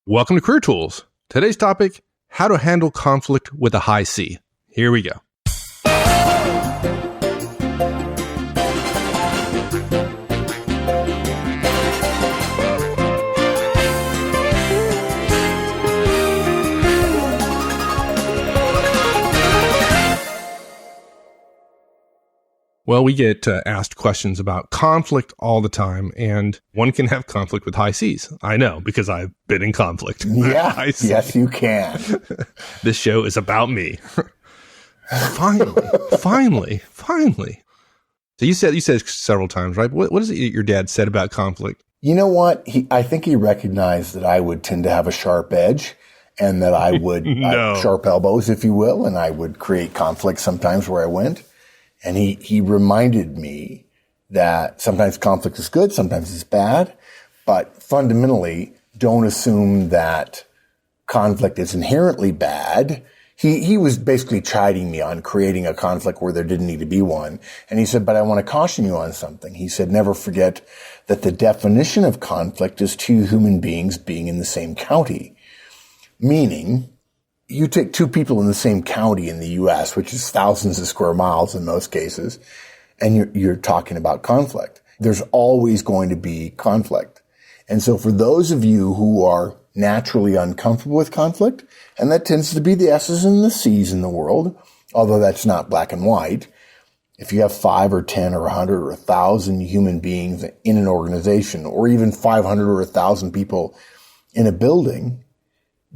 Welcome to Career Tools. Today's topic, how to handle conflict with a high C. Here we go. Well, we get asked questions about conflict all the time, and one can have conflict with high Cs. I know, because I've been in conflict. Yeah, yes, you can. This show is about me. Finally. So you said several times, right? What is it your dad said about conflict? You know what? I think he recognized that I would tend to have a sharp edge and that I would sharp elbows, if you will, and I would create conflict sometimes where I went. And he reminded me that sometimes conflict is good, sometimes it's bad, but fundamentally, don't assume that conflict is inherently bad. He was basically chiding me on creating a conflict where there didn't need to be one. And he said, but I want to caution you on something. He said, never forget that the definition of conflict is two human beings being in the same county. Meaning, you take two people in the same county in the U.S., which is thousands of square miles in most cases, and you're talking about conflict. There's always going to be conflict. And so for those of you who are naturally uncomfortable with conflict, and that tends to be the S's and the C's in the world, although that's not black and white, if you have 5 or 10 or 100 or 1,000 human beings in an organization, or even 500 or 1,000 people in a building,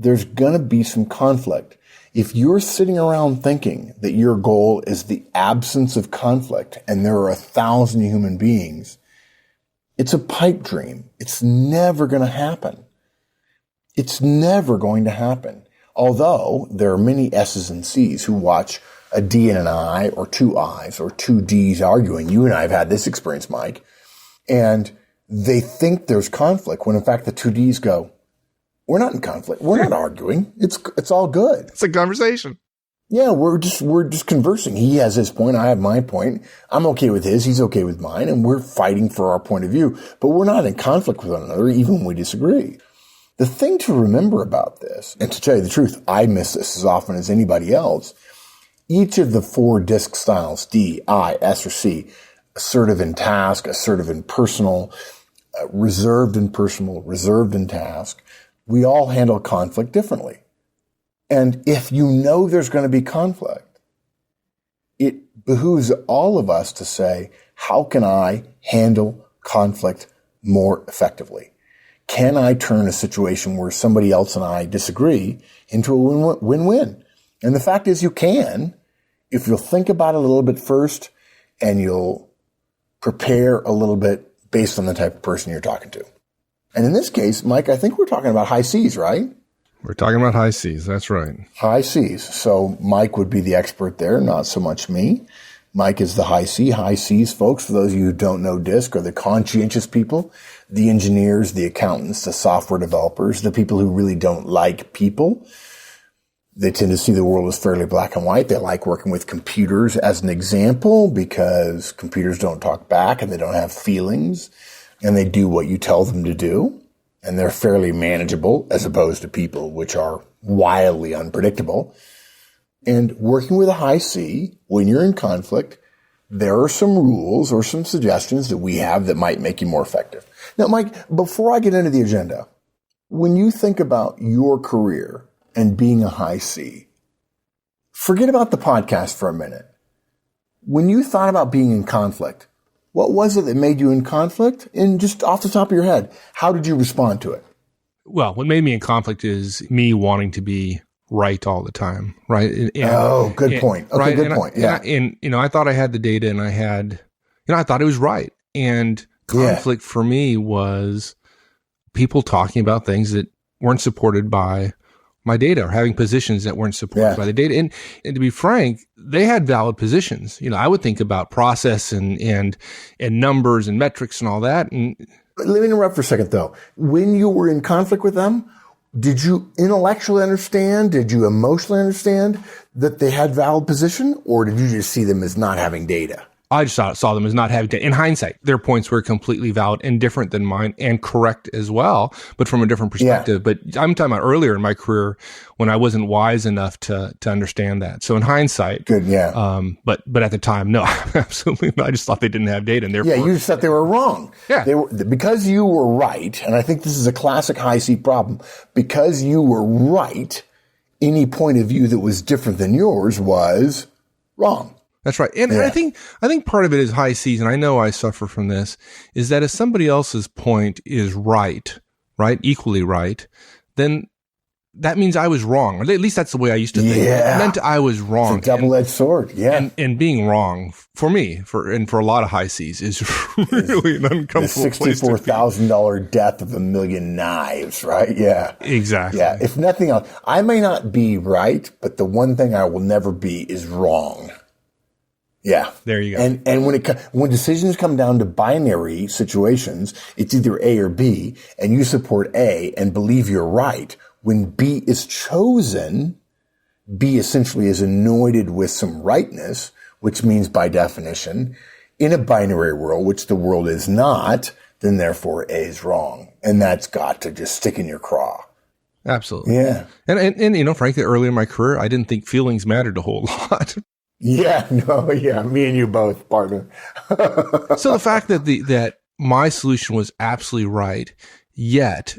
there's going to be some conflict. If you're sitting around thinking that your goal is the absence of conflict and there are 1,000 human beings, it's a pipe dream. It's never going to happen. It's never going to happen. Although there are many S's and C's who watch a D and an I, or two I's, or two D's arguing. You and I have had this experience, Mike. And they think there's conflict when in fact the two D's go, we're not in conflict. We're not arguing. It's all good. It's a conversation. Yeah, we're just conversing. He has his point. I have my point. I'm okay with his. He's okay with mine. And we're fighting for our point of view. But we're not in conflict with one another, even when we disagree. The thing to remember about this, and to tell you the truth, I miss this as often as anybody else. Each of the 4 DISC styles, D, I, S, or C, assertive in task, assertive in personal, reserved in personal, reserved in task, we all handle conflict differently. And if you know there's going to be conflict, it behooves all of us to say, how can I handle conflict more effectively? Can I turn a situation where somebody else and I disagree into a win-win? And the fact is you can, if you'll think about it a little bit first and you'll prepare a little bit based on the type of person you're talking to. And in this case, Mike, I think we're talking about high C's, right? We're talking about high C's. That's right. High C's. So Mike would be the expert there, not so much me. Mike is the high C. High C's, folks, for those of you who don't know DISC, are the conscientious people, the engineers, the accountants, the software developers, the people who really don't like people. They tend to see the world as fairly black and white. They like working with computers as an example because computers don't talk back and they don't have feelings. And they do what you tell them to do, and they're fairly manageable as opposed to people which are wildly unpredictable. And working with a high C, when you're in conflict, there are some rules or some suggestions that we have that might make you more effective. Now, Mike, before I get into the agenda, when you think about your career and being a high C, forget about the podcast for a minute. When you thought about being in conflict, what was it that made you in conflict? And just off the top of your head, how did you respond to it? Well, what made me in conflict is me wanting to be right all the time, right? Good point. Okay, good point. Yeah. And I thought I had the data and I thought it was right. And conflict for me was people talking about things that weren't supported by my data, or having positions that weren't supported by the data. And to be frank, they had valid positions. I would think about process and numbers and metrics and all that. And let me interrupt for a second though. When you were in conflict with them, did you intellectually understand? Did you emotionally understand that they had valid position, or did you just see them as not having data? I just saw them as not having data. In hindsight, their points were completely valid and different than mine and correct as well, but from a different perspective. Yeah. But I'm talking about earlier in my career when I wasn't wise enough to understand that. So in hindsight, good, yeah. But at the time, no, absolutely not. I just thought they didn't have data, and therefore, yeah, you just thought they were wrong. Yeah, because you were right, and I think this is a classic Hi-C problem. Because you were right, any point of view that was different than yours was wrong. That's right. And I think part of it is Hi-Cs, and I know I suffer from this, is that if somebody else's point is right, equally right, then that means I was wrong. Or at least that's the way I used to think. Yeah. It meant I was wrong. It's a double-edged sword. Yeah. And being wrong for me, for a lot of Hi-Cs is really an uncomfortable place to be. The $64,000 death of a million knives, right? Yeah. Exactly. Yeah. If nothing else, I may not be right, but the one thing I will never be is wrong. Yeah. There you go. And when decisions come down to binary situations, it's either A or B, and you support A and believe you're right. When B is chosen, B essentially is anointed with some rightness, which means by definition, in a binary world, which the world is not, then therefore A is wrong. And that's got to just stick in your craw. Absolutely. Yeah. And frankly, early in my career, I didn't think feelings mattered a whole lot. Yeah, no, yeah, me and you both, partner. So the fact that my solution was absolutely right, yet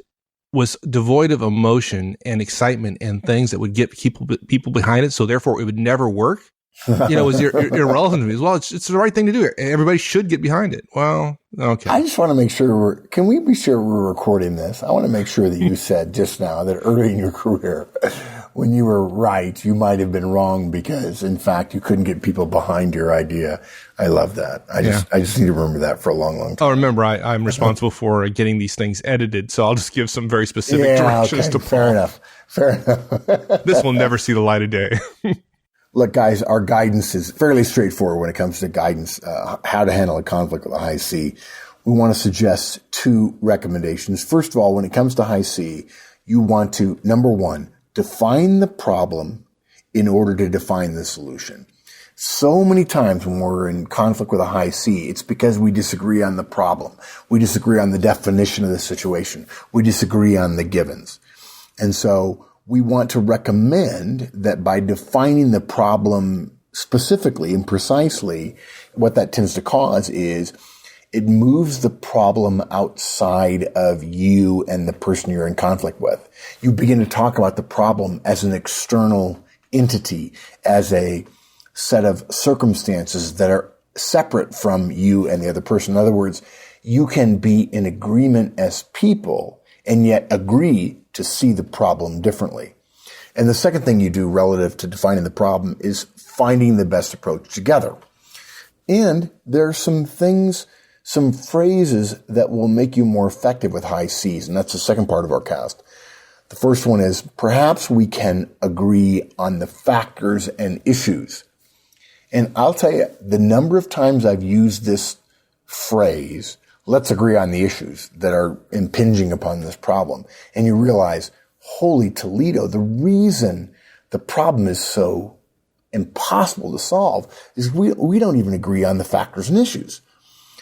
was devoid of emotion and excitement and things that would get people behind it, so therefore it would never work, was irrelevant to me as well. It's the right thing to do. Everybody should get behind it. Well, okay. I just want to make sure can we be sure we're recording this? I want to make sure that you said just now that early in your career, when you were right, you might have been wrong because, in fact, you couldn't get people behind your idea. I love that. I just need to remember that for a long, long time. Oh, remember, I'm responsible for getting these things edited, so I'll just give some very specific directions to Paul. Fair enough. This will never see the light of day. Look, guys, our guidance is fairly straightforward when it comes to guidance, how to handle a conflict with a Hi-C. We want to suggest 2 recommendations. First of all, when it comes to Hi-C, you want to, number 1, define the problem in order to define the solution. So many times when we're in conflict with a Hi-C, it's because we disagree on the problem. We disagree on the definition of the situation. We disagree on the givens. And so we want to recommend that by defining the problem specifically and precisely, what that tends to cause is it moves the problem outside of you and the person you're in conflict with. You begin to talk about the problem as an external entity, as a set of circumstances that are separate from you and the other person. In other words, you can be in agreement as people and yet agree to see the problem differently. And the second thing you do relative to defining the problem is finding the best approach together. And there are some things, some phrases that will make you more effective with Hi-Cs, and that's the second part of our cast. The first one is perhaps we can agree on the factors and issues. And I'll tell you, the number of times I've used this phrase, let's agree on the issues that are impinging upon this problem, and you realize, holy Toledo, the reason the problem is so impossible to solve is we don't even agree on the factors and issues.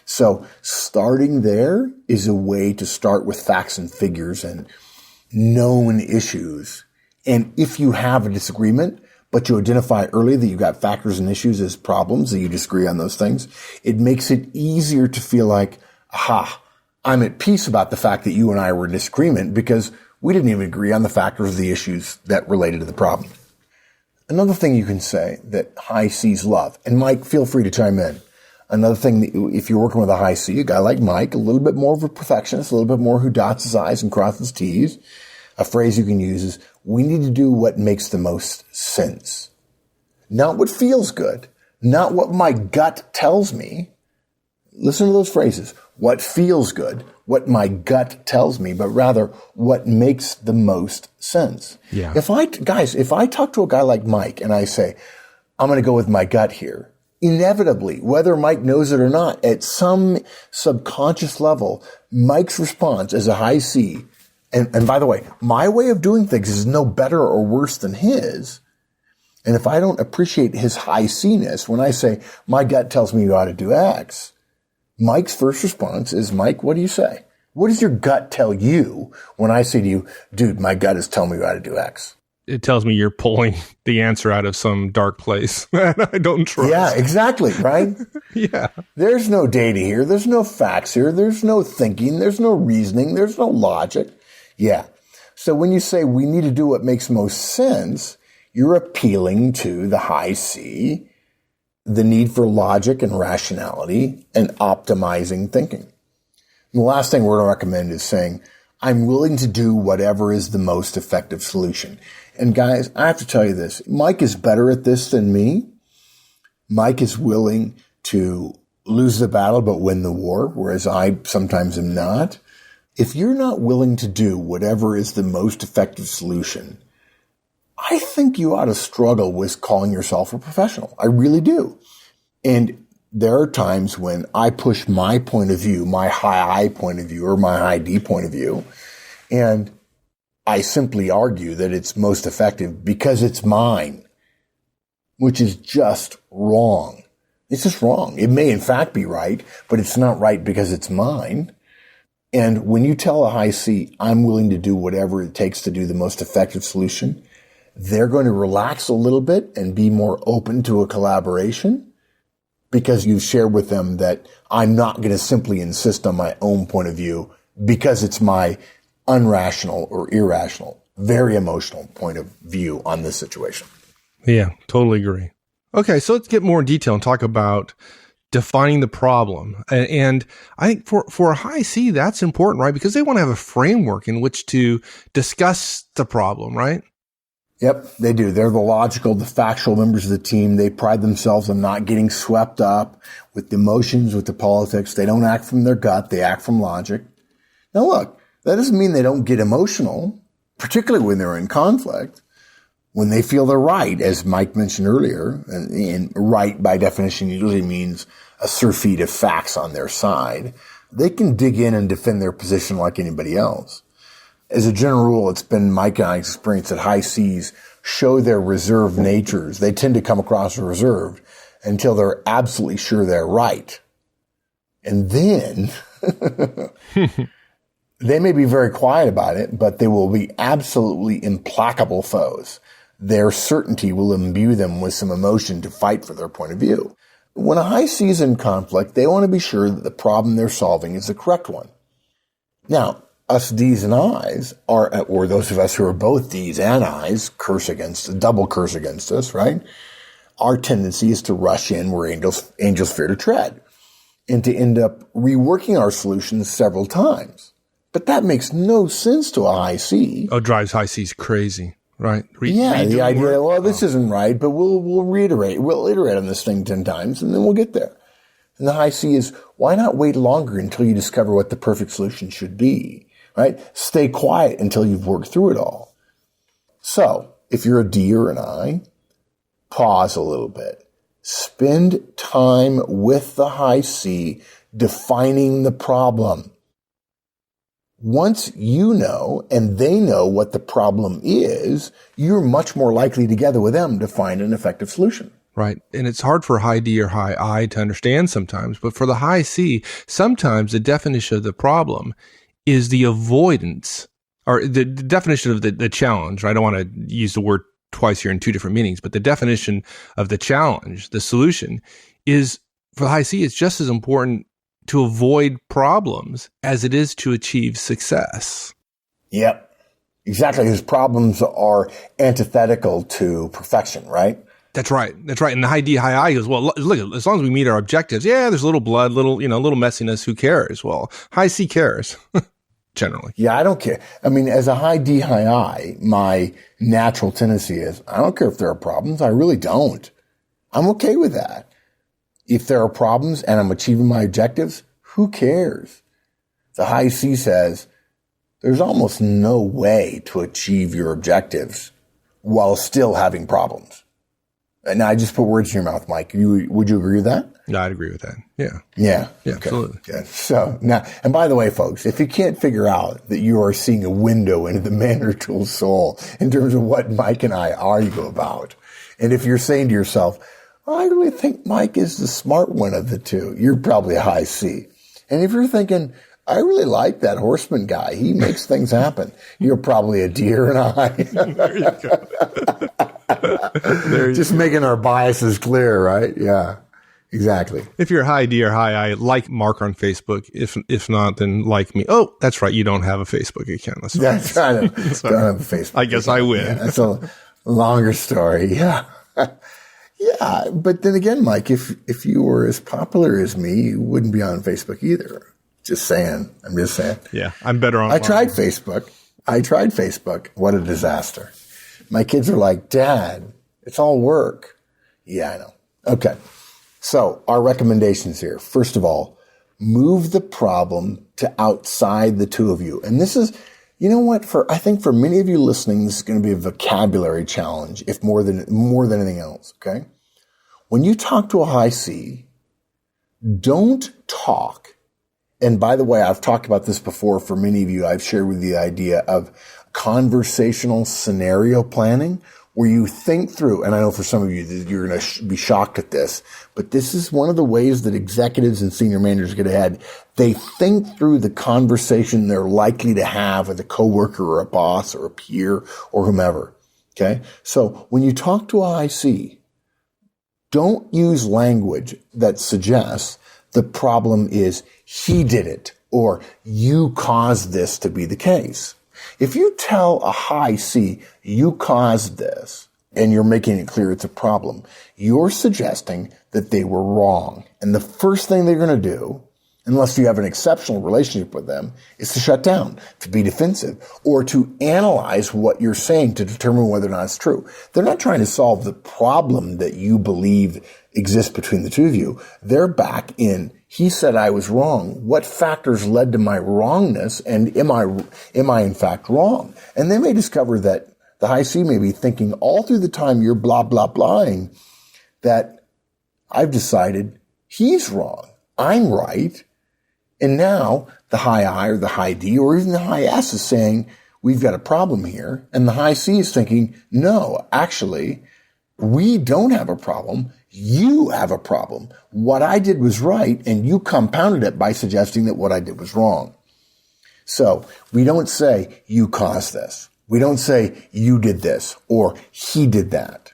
So starting there is a way to start with facts and figures and known issues. And if you have a disagreement, but you identify early that you've got factors and issues as problems, that you disagree on those things, it makes it easier to feel like, aha, I'm at peace about the fact that you and I were in disagreement because we didn't even agree on the factors or the issues that related to the problem. Another thing you can say that Hi-Cs love, and Mike, feel free to chime in. Another thing, that if you're working with a Hi-C, a guy like Mike, a little bit more of a perfectionist, a little bit more who dots his I's and crosses T's, a phrase you can use is, we need to do what makes the most sense. Not what feels good, not what my gut tells me. Listen to those phrases. What feels good, what my gut tells me, but rather what makes the most sense. Yeah. If I talk to a guy like Mike and I say, I'm going to go with my gut here, inevitably, whether Mike knows it or not, at some subconscious level, Mike's response as a Hi-C, and by the way, my way of doing things is no better or worse than his. And if I don't appreciate his high C-ness, when I say, my gut tells me you ought to do X, Mike's first response is, Mike, what do you say? What does your gut tell you when I say to you, dude, my gut is telling me you ought to do X? It tells me you're pulling the answer out of some dark place that I don't trust. Yeah, exactly, right? Yeah. There's no data here. There's no facts here. There's no thinking. There's no reasoning. There's no logic. Yeah. So when you say we need to do what makes most sense, you're appealing to the high C, the need for logic and rationality and optimizing thinking. And the last thing we're going to recommend is saying, I'm willing to do whatever is the most effective solution. And guys, I have to tell you this. Mike is better at this than me. Mike is willing to lose the battle but win the war, whereas I sometimes am not. If you're not willing to do whatever is the most effective solution, I think you ought to struggle with calling yourself a professional. I really do. And there are times when I push my point of view, my high I point of view or my high D point of view, and I simply argue that it's most effective because it's mine, which is just wrong. It's just wrong. It may in fact be right, but it's not right because it's mine. And when you tell a high C, I'm willing to do whatever it takes to do the most effective solution, they're going to relax a little bit and be more open to a collaboration because you've shared with them that I'm not going to simply insist on my own point of view because it's my unrational or irrational, very emotional point of view on this situation. Yeah, totally agree. Okay, so let's get more in detail and talk about defining the problem. And I think for a high C, that's important, right? Because they want to have a framework in which to discuss the problem, right? Yep, they do. They're the logical, the factual members of the team. They pride themselves on not getting swept up with the emotions, with the politics. They don't act from their gut. They act from logic. Now look, that doesn't mean they don't get emotional, particularly when they're in conflict, when they feel they're right, as Mike mentioned earlier. And right, by definition, usually means a surfeit of facts on their side. They can dig in and defend their position like anybody else. As a general rule, it's been Mike and I's experience that high C's show their reserved natures. They tend to come across as reserved until they're absolutely sure they're right. And then they may be very quiet about it, but they will be absolutely implacable foes. Their certainty will imbue them with some emotion to fight for their point of view. When a high C is in conflict, they want to be sure that the problem they're solving is the correct one. Now, us D's and I's are, or those of us who are both D's and I's, double curse against us, right? Our tendency is to rush in where angels fear to tread and to end up reworking our solutions several times. But that makes no sense to a high C. Oh, drives high C's crazy, right? The idea, well, this isn't right, but we'll reiterate. We'll iterate on this thing 10 times and then we'll get there. And the high C is, why not wait longer until you discover what the perfect solution should be? Right? Stay quiet until you've worked through it all. So, if you're a D or an I, pause a little bit. Spend time with the high C defining the problem. Once you know and they know what the problem is, you're much more likely together with them to find an effective solution. Right. And it's hard for high D or high I to understand sometimes, but for the high C, sometimes the definition of the problem is the avoidance or the definition of the challenge. I don't want to use the word twice here in two different meanings, but the definition of the challenge, the solution is for the high C, it's just as important to avoid problems as it is to achieve success. Yep, exactly. His problems are antithetical to perfection, right? That's right. And the high D, high I goes, well, look, as long as we meet our objectives, yeah, there's a little blood, little messiness. Who cares? Well, high C cares. Generally. Yeah, I don't care. I mean, as a high D, high I, my natural tendency is, I don't care if there are problems. I really don't. I'm okay with that. If there are problems and I'm achieving my objectives, who cares? The high C says, there's almost no way to achieve your objectives while still having problems. And I just put words in your mouth, Mike. Would you agree with that? Yeah, I'd agree with that. Yeah. Yeah. Yeah, okay. absolutely. Good. So now, and by the way, folks, if you can't figure out that you are seeing a window into the Mandarin Tool soul in terms of what Mike and I argue about, and if you're saying to yourself, I really think Mike is the smart one of the two, you're probably a high C. And if you're thinking, I really like that Horstman guy, he makes things happen, you're probably a D or an I. There you go. Just making our biases clear, right? Yeah, exactly. If you're high D or high I, like Mark on Facebook. If not, then like me. Oh, that's right. You don't have a Facebook account. That's right. Don't have a Facebook. I guess I win. Yeah, that's a longer story. Yeah. Yeah. But then again, Mike, if you were as popular as me, you wouldn't be on Facebook either. Just saying. I'm just saying. Yeah. I'm better on. I tried Facebook. What a disaster. My kids are like, Dad, it's all work. Yeah, I know. Okay. So our recommendations here. First of all, move the problem to outside the two of you. And this is, you know what? I think for many of you listening, this is going to be a vocabulary challenge, if more than anything else. Okay. When you talk to a high C, don't talk. And by the way, I've talked about this before. For many of you, I've shared with you the idea of conversational scenario planning, where you think through, and I know for some of you, you're going to be shocked at this, but this is one of the ways that executives and senior managers get ahead. They think through the conversation they're likely to have with a coworker or a boss or a peer or whomever. Okay. So when you talk to a IC, don't use language that suggests the problem is he did it or you caused this to be the case. If you tell a high C, you caused this, and you're making it clear it's a problem, you're suggesting that they were wrong. And the first thing they're going to do, unless you have an exceptional relationship with them, is to shut down, to be defensive, or to analyze what you're saying to determine whether or not it's true. They're not trying to solve the problem that you believe exists between the two of you. They're back in, he said I was wrong. What factors led to my wrongness? And am I in fact wrong? And they may discover that the high C may be thinking all through the time you're blah, blah, blahing that I've decided he's wrong. I'm right. And now the high I or the high D or even the high S is saying, we've got a problem here. And the high C is thinking, no, actually, we don't have a problem. You have a problem. What I did was right, and you compounded it by suggesting that what I did was wrong. So we don't say, you caused this. We don't say, you did this, or he did that.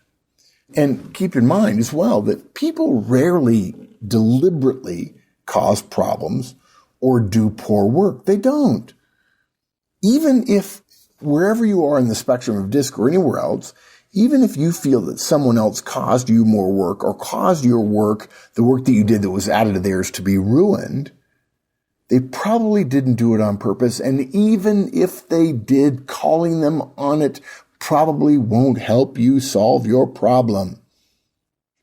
And keep in mind as well that people rarely deliberately cause problems or do poor work. They don't. Even if wherever you are in the spectrum of DISC or anywhere else, even if you feel that someone else caused you more work or caused your work, the work that you did that was added to theirs, to be ruined, they probably didn't do it on purpose. And even if they did, calling them on it probably won't help you solve your problem.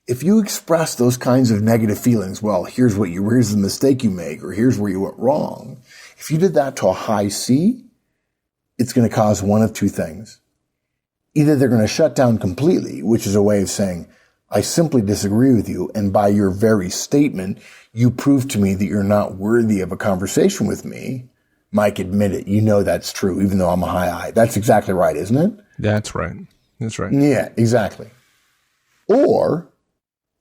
If you express those kinds of negative feelings, well, here's the mistake you make, or here's where you went wrong. If you did that to a high C, it's going to cause one of two things. Either they're going to shut down completely, which is a way of saying, I simply disagree with you, and by your very statement, you prove to me that you're not worthy of a conversation with me. Mike, admit it. You know that's true, even though I'm a high I. That's exactly right, isn't it? That's right. That's right. Yeah, exactly. Or,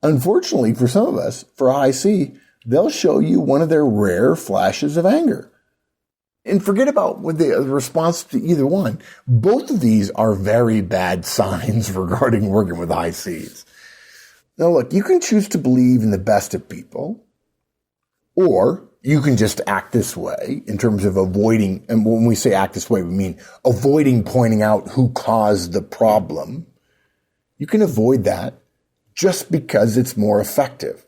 unfortunately for some of us, for high C, they'll show you one of their rare flashes of anger. And forget about the response to either one. Both of these are very bad signs regarding working with high Cs. Now look, you can choose to believe in the best of people, or you can just act this way in terms of avoiding, and when we say act this way, we mean avoiding pointing out who caused the problem. You can avoid that just because it's more effective.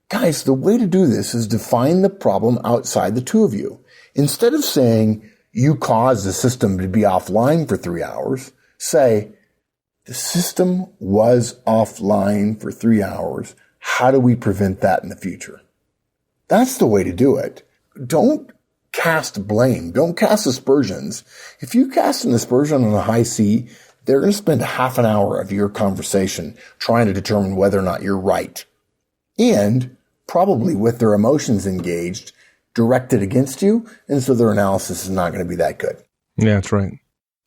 Guys, the way to do this is define the problem outside the two of you. Instead of saying, you caused the system to be offline for 3 hours, say, the system was offline for 3 hours. How do we prevent that in the future? That's the way to do it. Don't cast blame. Don't cast aspersions. If you cast an aspersion on a high C, they're going to spend half an hour of your conversation trying to determine whether or not you're right. And probably with their emotions engaged, directed against you. And so their analysis is not going to be that good. Yeah, that's right.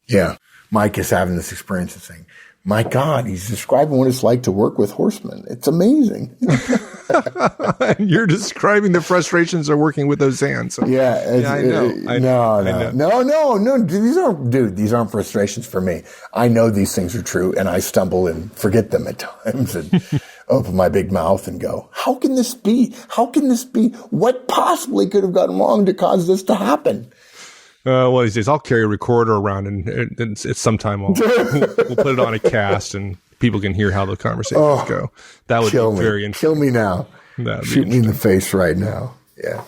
Yeah. Mike is having this experience of saying, my God, he's describing what it's like to work with horsemen. It's amazing. And you're describing the frustrations of working with those hands. So. Yeah, I know. No. These aren't frustrations for me. I know these things are true, and I stumble and forget them at times and open my big mouth and go, how can this be? How can this be? What possibly could have gone wrong to cause this to happen? Well, he says, I'll carry a recorder around, and it's sometime we'll put it on a cast, and people can hear how the conversations go. That would be very interesting. Kill me now. Shoot me in the face right now. Yeah.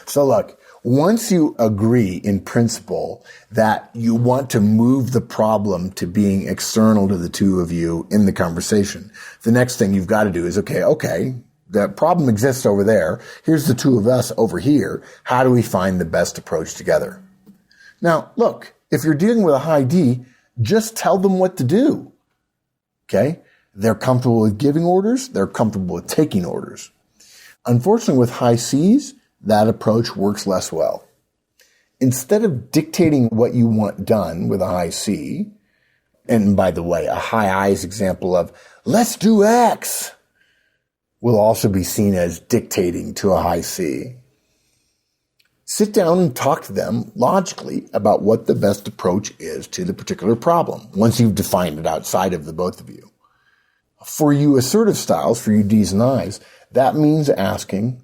So look, once you agree in principle that you want to move the problem to being external to the two of you in the conversation, the next thing you've got to do is, okay, the problem exists over there. Here's the two of us over here. How do we find the best approach together? Now, look, if you're dealing with a high D, just tell them what to do. Okay? They're comfortable with giving orders. They're comfortable with taking orders. Unfortunately, with high Cs, that approach works less well. Instead of dictating what you want done with a high C, and by the way, a high I's example of, let's do X, will also be seen as dictating to a high C. Sit down and talk to them logically about what the best approach is to the particular problem, once you've defined it outside of the both of you. For you assertive styles, for you D's and I's, that means asking,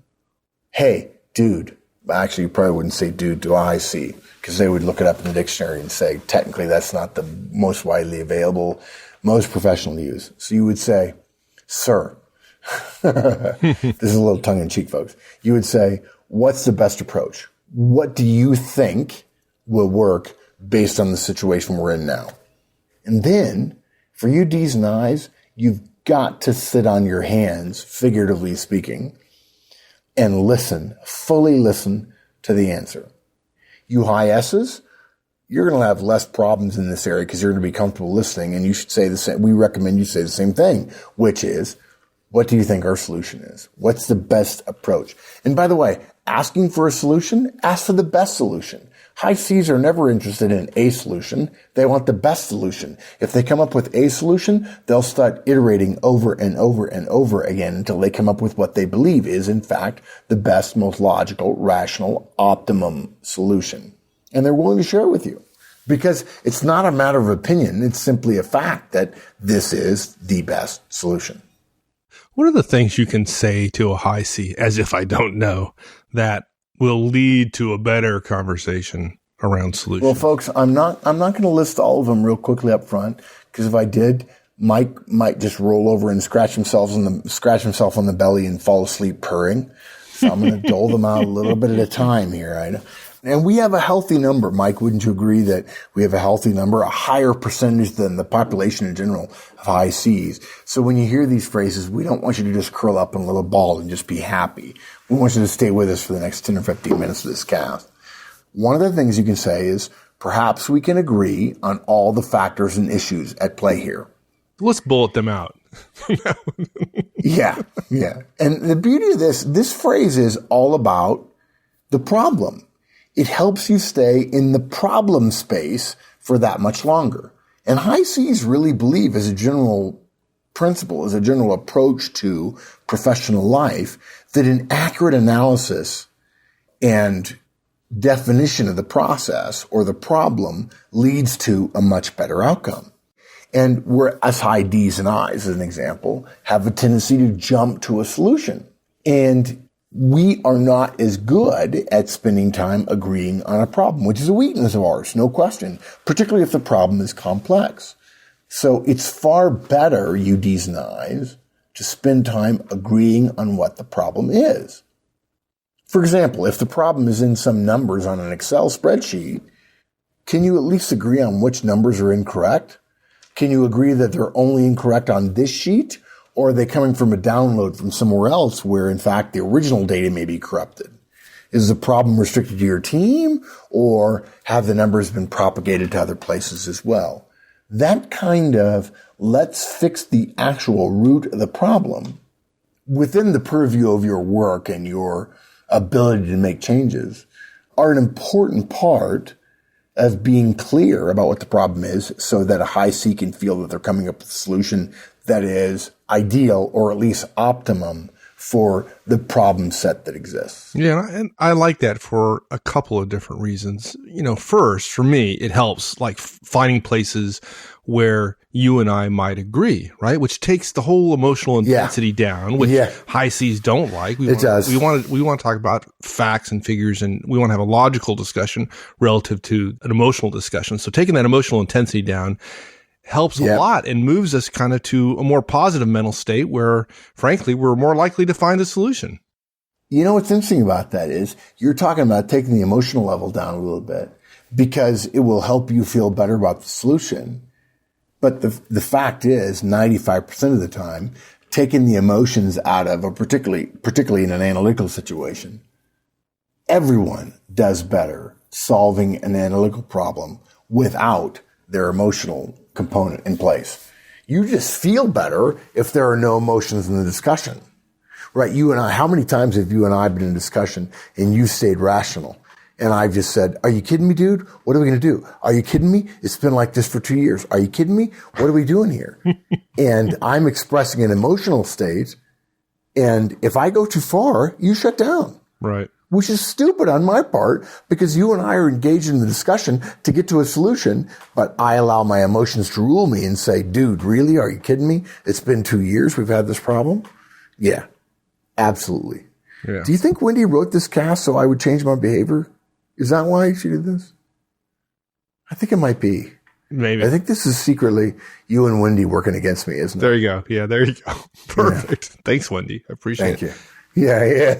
hey, dude. Actually, you probably wouldn't say dude to a high C, because they would look it up in the dictionary and say, technically, that's not the most widely available, most professional use. So you would say, sir. This is a little tongue-in-cheek, folks. You would say, what's the best approach? What do you think will work based on the situation we're in now? And then, for you D's and I's, you've got to sit on your hands, figuratively speaking, and listen, fully listen to the answer. You high S's, you're going to have less problems in this area because you're going to be comfortable listening, and you should say the same. We recommend you say the same thing, which is, what do you think our solution is? What's the best approach? And by the way, asking for a solution, ask for the best solution. High C's are never interested in a solution. They want the best solution. If they come up with a solution, they'll start iterating over and over and over again until they come up with what they believe is, in fact, the best, most logical, rational, optimum solution. And they're willing to share it with you. Because it's not a matter of opinion. It's simply a fact that this is the best solution. What are the things you can say to a high C, as if I don't know, that will lead to a better conversation around solutions? Well, folks, I'm not going to list all of them real quickly up front, because if I did, Mike might just roll over and scratch himself on the belly and fall asleep purring. So I'm going to dole them out a little bit at a time here. And we have a healthy number. Mike, wouldn't you agree that we have a healthy number, a higher percentage than the population in general of high Cs? So when you hear these phrases, we don't want you to just curl up in a little ball and just be happy. We want you to stay with us for the next 10 or 15 minutes of this cast. One of the things you can say is, perhaps we can agree on all the factors and issues at play here. Let's bullet them out. Yeah. And the beauty of this phrase is all about the problem. It helps you stay in the problem space for that much longer. And high Cs really believe, as a general principle, as a general approach to professional life, that an accurate analysis and definition of the process or the problem leads to a much better outcome. And whereas high D's and I's, as an example, have a tendency to jump to a solution. And we are not as good at spending time agreeing on a problem, which is a weakness of ours, no question, particularly if the problem is complex. So it's far better, you D's and I's, to spend time agreeing on what the problem is. For example, if the problem is in some numbers on an Excel spreadsheet, can you at least agree on which numbers are incorrect? Can you agree that they're only incorrect on this sheet? Or are they coming from a download from somewhere else where, in fact, the original data may be corrupted? Is the problem restricted to your team, or have the numbers been propagated to other places as well? That kind of let's fix the actual root of the problem within the purview of your work and your ability to make changes are an important part of being clear about what the problem is so that a high C can feel that they're coming up with a solution that is ideal or at least optimum for the problem set that exists. Yeah, and I like that for a couple of different reasons. First, for me, it helps like finding places where you and I might agree, right? Which takes the whole emotional intensity down, which high C's don't like. We want to talk about facts and figures, and we want to have a logical discussion relative to an emotional discussion. So taking that emotional intensity down helps a lot and moves us kind of to a more positive mental state where, frankly, we're more likely to find a solution. What's interesting about that is you're talking about taking the emotional level down a little bit because it will help you feel better about the solution. But the fact is, 95% of the time, taking the emotions out of, particularly in an analytical situation, everyone does better solving an analytical problem without their emotional component in place. You just feel better if there are no emotions in the discussion, right? You and I, how many times have you and I been in a discussion and you stayed rational? And I've just said, are you kidding me, dude? What are we going to do? Are you kidding me? It's been like this for 2 years. Are you kidding me? What are we doing here? And I'm expressing an emotional state. And if I go too far, you shut down. Right. Which is stupid on my part because you and I are engaged in the discussion to get to a solution, but I allow my emotions to rule me and say, dude, really? Are you kidding me? It's been 2 years we've had this problem? Yeah, absolutely. Yeah. Do you think Wendy wrote this cast so I would change my behavior? Is that why she did this? I think it might be. Maybe. I think this is secretly you and Wendy working against me, isn't it? There you go. Yeah, there you go. Perfect. Yeah. Thanks, Wendy. I appreciate it. Thank you. Yeah.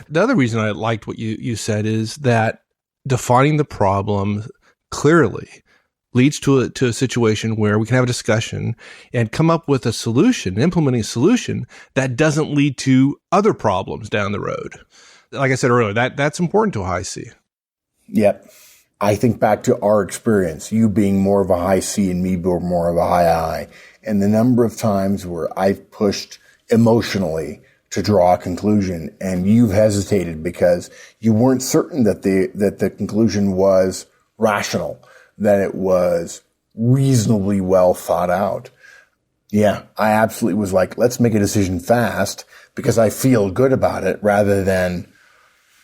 The other reason I liked what you said is that defining the problem clearly leads to a situation where we can have a discussion and come up with a solution, implementing a solution that doesn't lead to other problems down the road. Like I said earlier, that's important to a high C. Yep. I think back to our experience, you being more of a high C and me being more of a high I, and the number of times where I've pushed emotionally to draw a conclusion and you've hesitated because you weren't certain that the conclusion was rational, that it was reasonably well thought out. Yeah, I absolutely was like, let's make a decision fast because I feel good about it rather than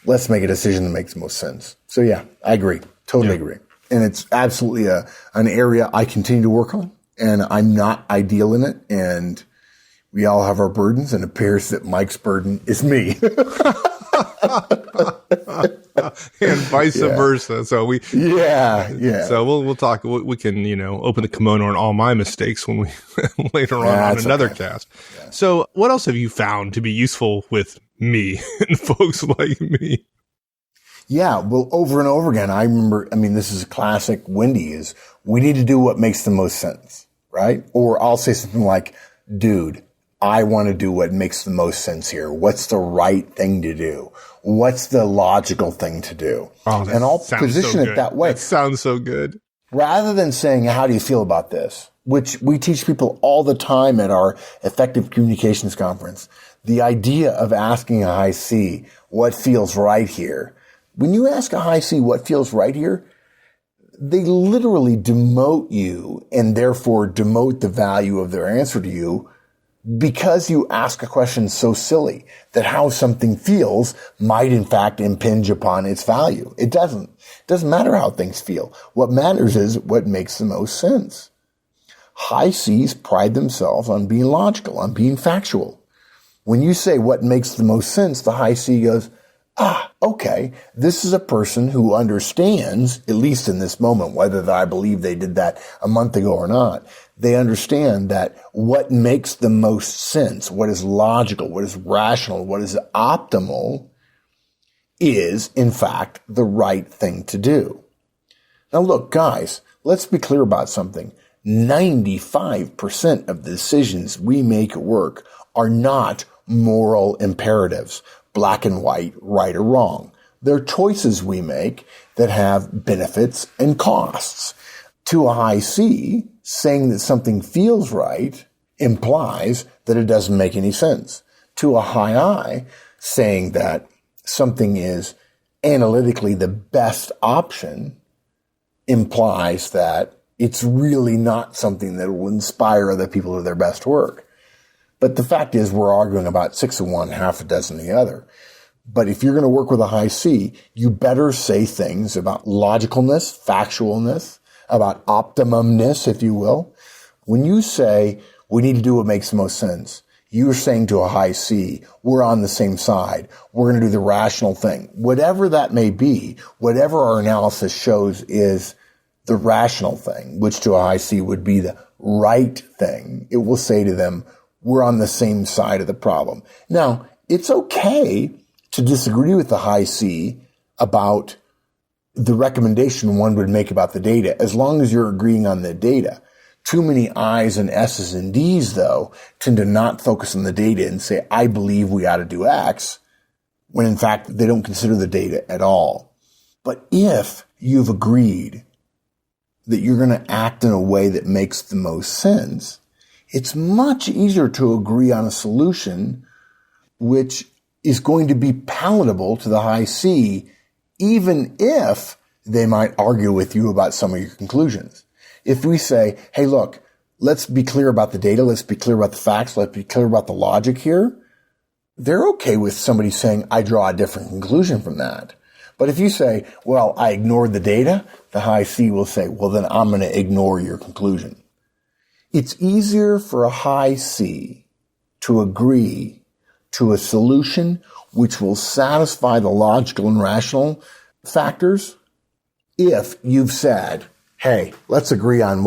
let's make a decision that makes the most sense. So yeah, I agree. Totally agree. And it's absolutely an area I continue to work on, and I'm not ideal in it. And we all have our burdens, and it appears that Mike's burden is me. And vice versa. So So we'll talk. We can open the kimono on all my mistakes when we later on another cast. Yeah. So what else have you found to be useful with me and folks like me? Yeah, well, over and over again, I remember. I mean, this is a classic. Wendy is. We need to do what makes the most sense, right? Or I'll say something like, "Dude, I want to do what makes the most sense here. What's the right thing to do? What's the logical thing to do?" And I'll position it that way. That sounds so good. Rather than saying, how do you feel about this? Which we teach people all the time at our Effective Communications Conference. The idea of asking a high C, what feels right here? When you ask a high C what feels right here, they literally demote you and therefore demote the value of their answer to you because you ask a question so silly that how something feels might in fact impinge upon its value. It doesn't. It doesn't matter how things feel. What matters is what makes the most sense. High C's pride themselves on being logical, on being factual. When you say what makes the most sense, the high C goes, okay, this is a person who understands, at least in this moment, whether I believe they did that a month ago or not, they understand that what makes the most sense, what is logical, what is rational, what is optimal is, in fact, the right thing to do. Now look, guys, let's be clear about something. 95% of the decisions we make at work are not moral imperatives, black and white, right or wrong. They're choices we make that have benefits and costs. To a high C, saying that something feels right implies that it doesn't make any sense. To a high I, saying that something is analytically the best option implies that it's really not something that will inspire other people to their best work. But the fact is we're arguing about 6 of one, half a dozen of the other. But if you're going to work with a high C, you better say things about logicalness, factualness, about optimumness, if you will. When you say we need to do what makes the most sense, you're saying to a high C, we're on the same side. We're going to do the rational thing. Whatever that may be, whatever our analysis shows is the rational thing, which to a high C would be the right thing. It will say to them, we're on the same side of the problem. Now, it's okay to disagree with the high C about the recommendation one would make about the data, as long as you're agreeing on the data. Too many I's and S's and D's, though, tend to not focus on the data and say, I believe we ought to do X, when in fact they don't consider the data at all. But if you've agreed that you're going to act in a way that makes the most sense, it's much easier to agree on a solution which is going to be palatable to the high C, even if they might argue with you about some of your conclusions. If we say, hey, look, let's be clear about the data, let's be clear about the facts, let's be clear about the logic here, they're okay with somebody saying, I draw a different conclusion from that. But if you say, well, I ignored the data, the high C will say, well, then I'm going to ignore your conclusion. It's easier for a high C to agree to a solution which will satisfy the logical and rational factors if you've said, hey, let's agree that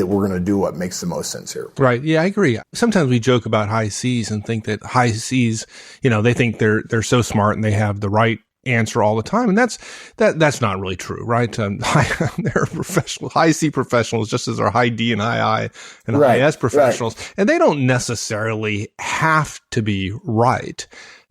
we're going to do what makes the most sense here. Right. Yeah, I agree. Sometimes we joke about high C's and think that high C's, they think they're so smart and they have the right answer all the time. And that's not really true, right? They're professional, high C professionals, just as there are high D and high I and high S professionals. Right. And they don't necessarily have to be right.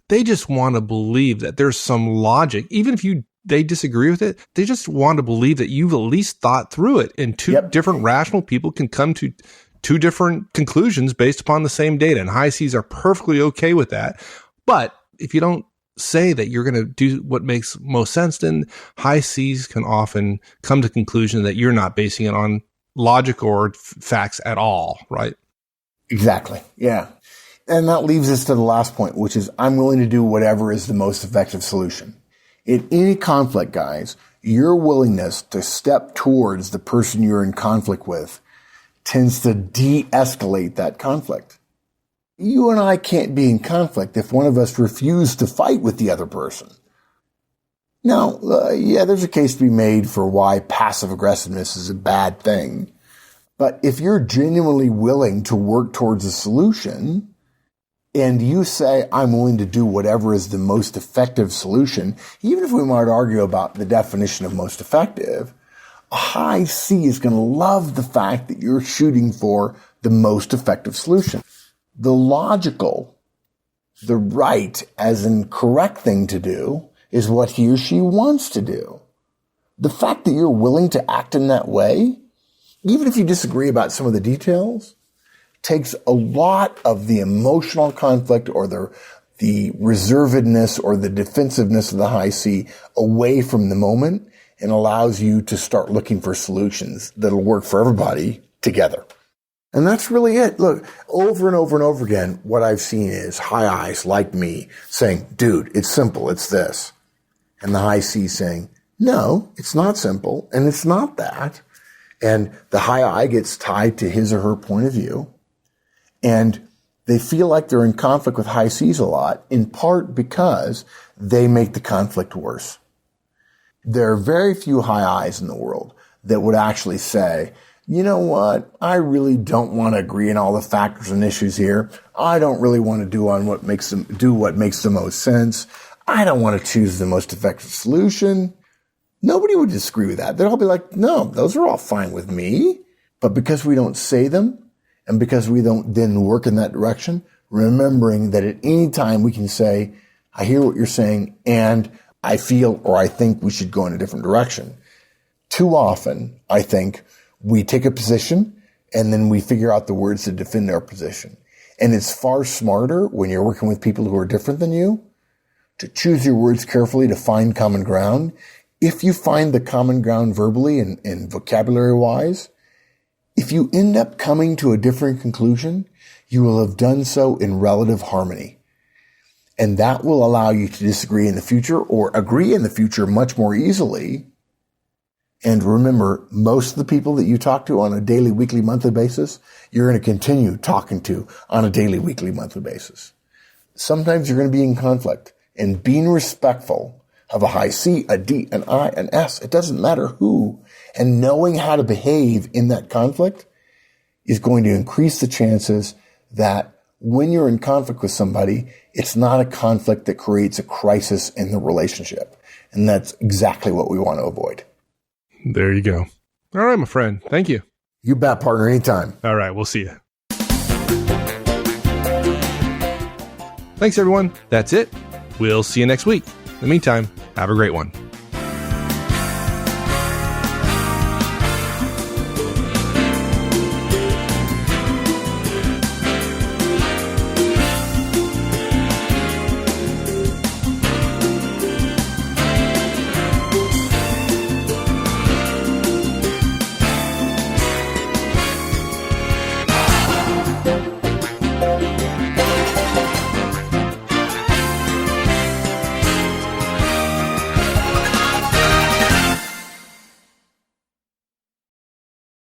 They just want to believe that there's some logic, even if they disagree with it. They just want to believe that you've at least thought through it, and two different rational people can come to two different conclusions based upon the same data. And high C's are perfectly okay with that. But if you don't say that you're going to do what makes most sense, then high C's can often come to conclusion that you're not basing it on logic or facts at all, right? Exactly. Yeah. And that leaves us to the last point, which is I'm willing to do whatever is the most effective solution. In any conflict, guys, your willingness to step towards the person you're in conflict with tends to de-escalate that conflict. You and I can't be in conflict if one of us refuses to fight with the other person. Now, there's a case to be made for why passive aggressiveness is a bad thing. But if you're genuinely willing to work towards a solution, and you say, I'm willing to do whatever is the most effective solution, even if we might argue about the definition of most effective, a high C is going to love the fact that you're shooting for the most effective solution. The logical, the right as in correct thing to do is what he or she wants to do. The fact that you're willing to act in that way, even if you disagree about some of the details, takes a lot of the emotional conflict or the reservedness or the defensiveness of the high C away from the moment and allows you to start looking for solutions that'll work for everybody together. And that's really it. Look, over and over and over again, what I've seen is high I's like me saying, dude, it's simple, it's this. And the high C saying, no, it's not simple, and it's not that. And the high I gets tied to his or her point of view. And they feel like they're in conflict with high C's a lot, in part because they make the conflict worse. There are very few high I's in the world that would actually say, you know what? I really don't want to agree on all the factors and issues here. I don't really want to do what makes the most sense. I don't want to choose the most effective solution. Nobody would disagree with that. They'd all be like, no, those are all fine with me. But because we don't say them, and because we don't then work in that direction, remembering that at any time we can say, I hear what you're saying, and I feel or I think we should go in a different direction. Too often, I think, we take a position and then we figure out the words to defend our position. And it's far smarter when you're working with people who are different than you to choose your words carefully to find common ground. If you find the common ground verbally and vocabulary wise, if you end up coming to a different conclusion, you will have done so in relative harmony. And that will allow you to disagree in the future or agree in the future much more easily. And remember, most of the people that you talk to on a daily, weekly, monthly basis, you're going to continue talking to on a daily, weekly, monthly basis. Sometimes you're going to be in conflict, and being respectful of a high C, a D, an I, an S, it doesn't matter who, and knowing how to behave in that conflict is going to increase the chances that when you're in conflict with somebody, it's not a conflict that creates a crisis in the relationship. And that's exactly what we want to avoid. There you go. All right, my friend. Thank you. You bet, partner. Anytime. All right. We'll see you. Thanks, everyone. That's it. We'll see you next week. In the meantime, have a great one.